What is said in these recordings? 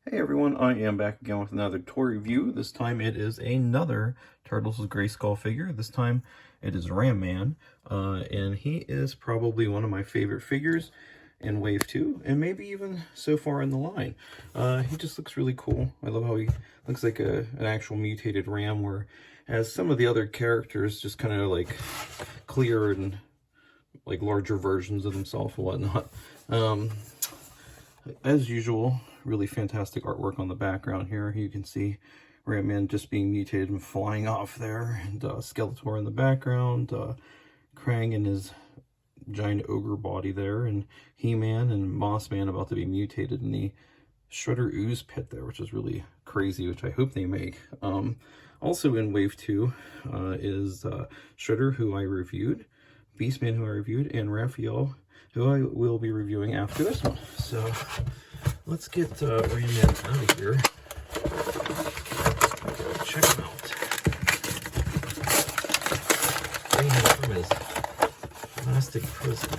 Hey everyone, I am back again with another toy review. This time it is another Turtles with Grayskull figure. This time it is Ram Man, and he is probably one of my favorite figures in Wave 2, and maybe even so far in the line. He just looks really cool. I love how he looks like an actual mutated Ram, whereas some of the other characters just kind of like clear and like larger versions of himself and whatnot. As usual, really fantastic artwork on the background here. You can see Ram Man just being mutated and flying off there, and Skeletor in the background, Krang in his giant ogre body there, and Heman and Moss Man about to be mutated in the Shredder Ooze pit there, which is really crazy, which I hope they make. Also in Wave 2 is Shredder, who I reviewed, Beastman, who I reviewed, and Raphael, who I will be reviewing after this one. So let's get Ram Man out of here. Check him out. Bring him from his plastic prison.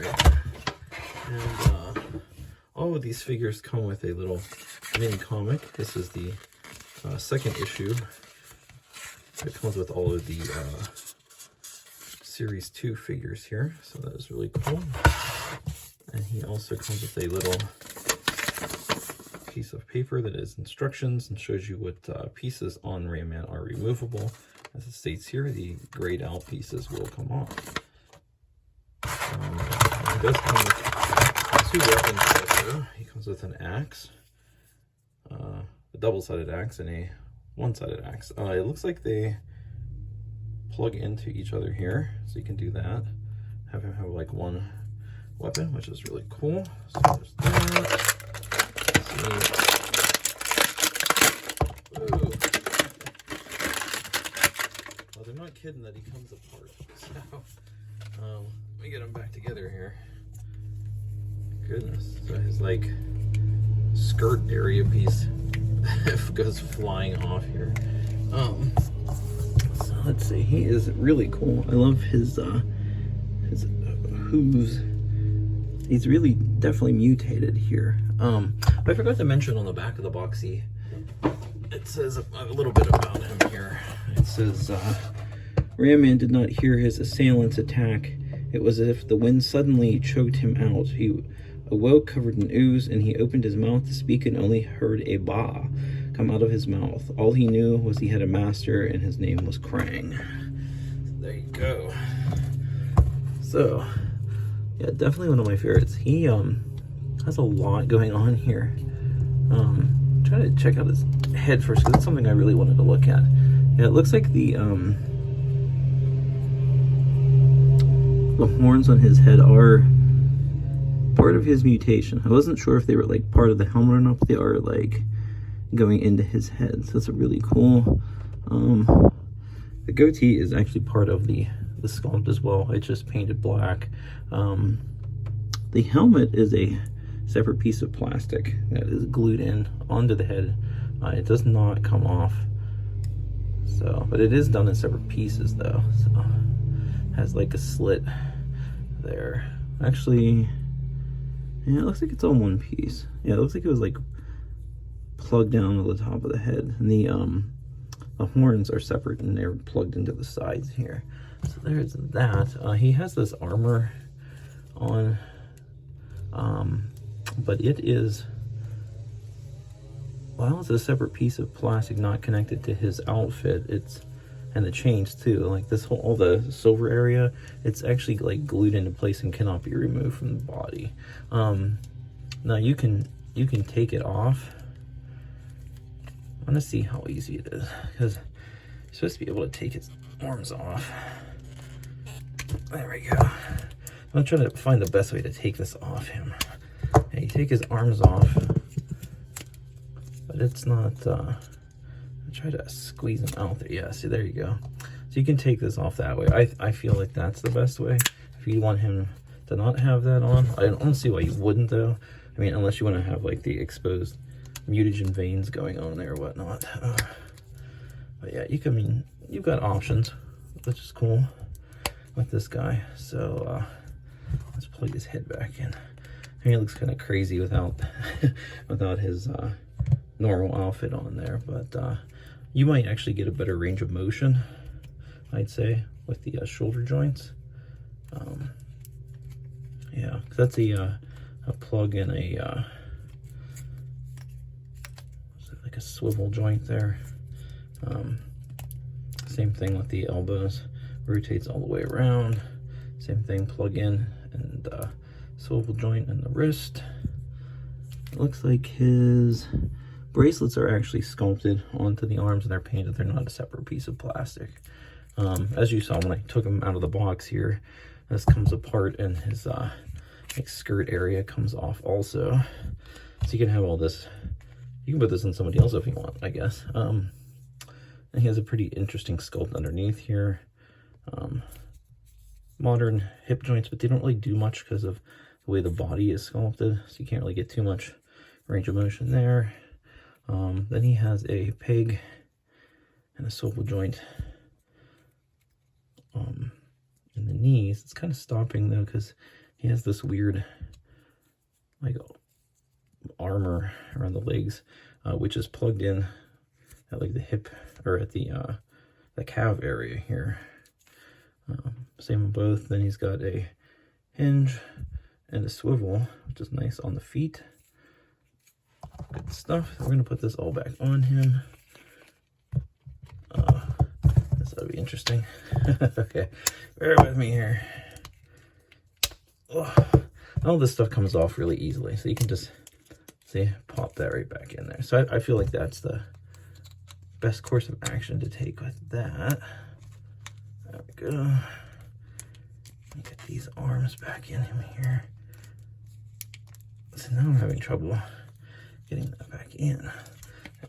Right. And all of these figures come with a little mini comic. This is the second issue. It comes with all of the Series 2 figures here, so that is really cool. And he also comes with a little piece of paper that is instructions and shows you what pieces on Ram Man are removable. As it states here, the grayed out pieces will come off. He does come with 2 weapons also. He comes with an axe, a double-sided axe, and a one-sided axe. It looks like they plug into each other here, so you can do that. Have him have like one weapon, which is really cool. So there's that. Ooh. Well, they're not kidding that he comes apart. So let me get him back together here. Goodness. So his like skirt area piece goes flying off here. So let's see. He is really cool. I love his hooves. He's really definitely mutated here. I forgot to mention on the back of the box, it says a little bit about him here. It says, Ram Man did not hear his assailant's attack. It was as if the wind suddenly choked him out. He awoke covered in ooze, and he opened his mouth to speak and only heard a bah come out of his mouth. All he knew was he had a master, and his name was Krang. There you go. So, yeah, definitely one of my favorites. He has a lot going on here. Try to check out his head first, because it's something I really wanted to look at. Yeah, it looks like the horns on his head are part of his mutation. I wasn't sure if they were like part of the helmet or not, but they are like going into his head. So it's really cool. The goatee is actually part of the sculpt as well. It's just painted black. The helmet is a separate piece of plastic that is glued in onto the head. It does not come off. So, but it is done in separate pieces though. So it has like a slit there. Actually, yeah, it looks like it's on one piece. Yeah, it looks like it was like plugged down to the top of the head. And the horns are separate and they're plugged into the sides here. So there's that. He has this armor on, but it is, well, it's a separate piece of plastic not connected to his outfit. And the chains too, like this whole, all the silver area, it's actually like glued into place and cannot be removed from the body. Now you can take it off. I want to see how easy it is, because you're supposed to be able to take his arms off. There we go. I'm trying to find the best way to take this off him. And you take his arms off, but it's not, I try to squeeze him out there. Yeah, see, there you go. So you can take this off that way. I feel like that's the best way. If you want him to not have that on, I don't see why you wouldn't though. I mean, unless you want to have like the exposed mutagen veins going on there or whatnot. But yeah, you've got options, which is cool with this guy. So let's plug his head back in. mean, it looks kind of crazy without without his normal outfit on there, but you might actually get a better range of motion, I'd say, with the shoulder joints. Yeah, 'cause that's a plug and a like a swivel joint there. Same thing with the elbows, rotates all the way around. Same thing, plug in and swivel joint in the wrist. It looks like his bracelets are actually sculpted onto the arms and they're painted. They're not a separate piece of plastic. As you saw when I took him out of the box here, this comes apart and his like skirt area comes off also. So you can have all this, you can put this on somebody else if you want, I guess. And he has a pretty interesting sculpt underneath here. Modern hip joints, but they don't really do much because of the way the body is sculpted, so you can't really get too much range of motion there. Then he has a peg and a swivel joint in the knees. It's kind of stopping though because he has this weird like armor around the legs, which is plugged in at like the hip or at the calf area here. Same on both. Then he's got a hinge and a swivel, which is nice on the feet. Good stuff. We're gonna put this all back on him. This ought to be interesting. Okay, bear with me here. Oh, all this stuff comes off really easily, so you can just see, pop that right back in there. So I feel like that's the best course of action to take with that. There we go. Get these arms back in him here. So now I'm having trouble getting that back in.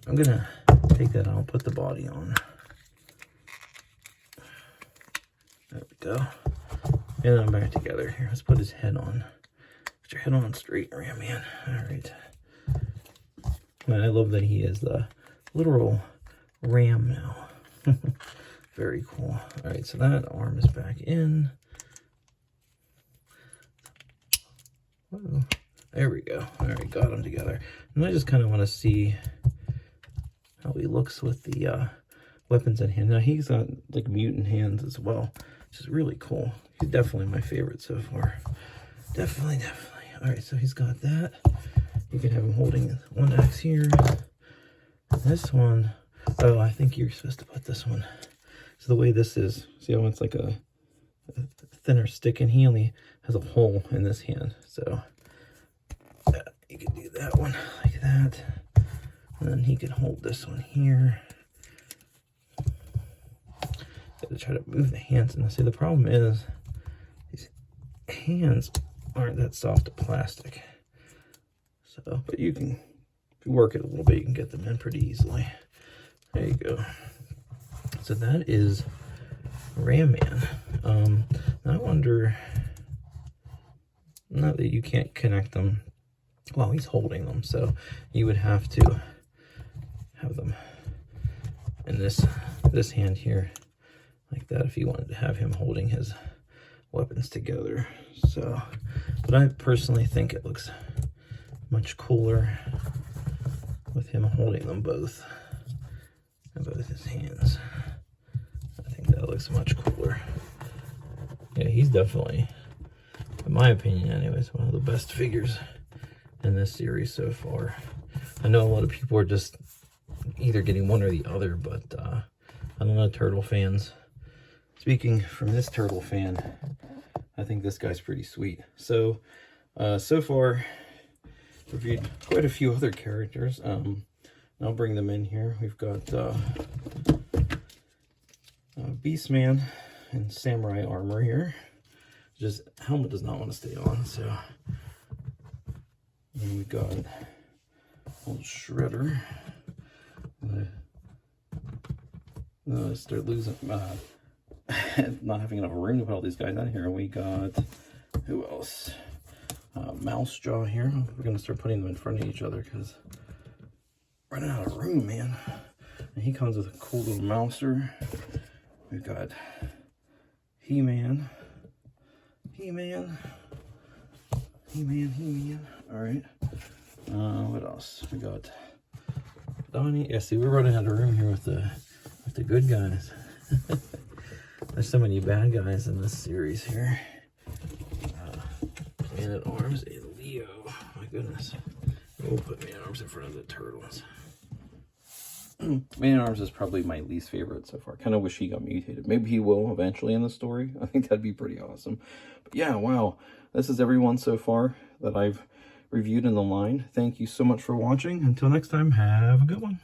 I'm gonna take that out, put the body on. There we go. And then I'm back together here. Let's put his head on. Put your head on straight, Ram Man. All right. And I love that he is the literal ram now. Very cool. All right, so that arm is back in. Whoa. There we go. All right, got them together. And I just kind of want to see how he looks with the weapons in hand. Now he's got like mutant hands as well, which is really cool. He's definitely my favorite so far. Definitely. All right, so he's got that. You can have him holding one axe here. This one, oh, I think you're supposed to put this one. So the way this is, see how it's like a thinner stick, and he only has a hole in this hand. So you can do that one like that. And then he can hold this one here. Got to try to move the hands. And see, the problem is these hands aren't that soft to plastic. So, but you can, if you work it a little bit, you can get them in pretty easily. There you go. So that is Ram Man. I wonder, not that you can't connect them while he's holding them, so you would have to have them in this hand here like that if you wanted to have him holding his weapons together. So, but I personally think it looks much cooler with him holding them both in both his hands. I think that looks much cooler. Yeah, he's definitely, in my opinion anyways, one of the best figures in this series so far. I know a lot of people are just either getting one or the other, but I don't know, turtle fans. Speaking from this turtle fan, I think this guy's pretty sweet. So, so far, reviewed quite a few other characters. I'll bring them in here. We've got Beastman in samurai armor here. Just helmet does not want to stay on, so. And we got old Shredder. I start losing, not having enough room to put all these guys on here. We got, who else? Mouse Jaw here. We're gonna start putting them in front of each other because running out of room, man. And he comes with a cool little mouser. We've got Heman. He-Man. All right. What else? We got Donnie. Yeah, see, we're running out of room here with the good guys. There's so many bad guys in this series here. Man-at-Arms and Leo. My goodness. We'll put Man-at-Arms in front of the turtles. Man-at-Arms is probably my least favorite so far. Kind of wish he got mutated. Maybe he will eventually in the story. I think that'd be pretty awesome. But yeah, wow. This is everyone so far that I've reviewed in the line. Thank you so much for watching. Until next time, have a good one.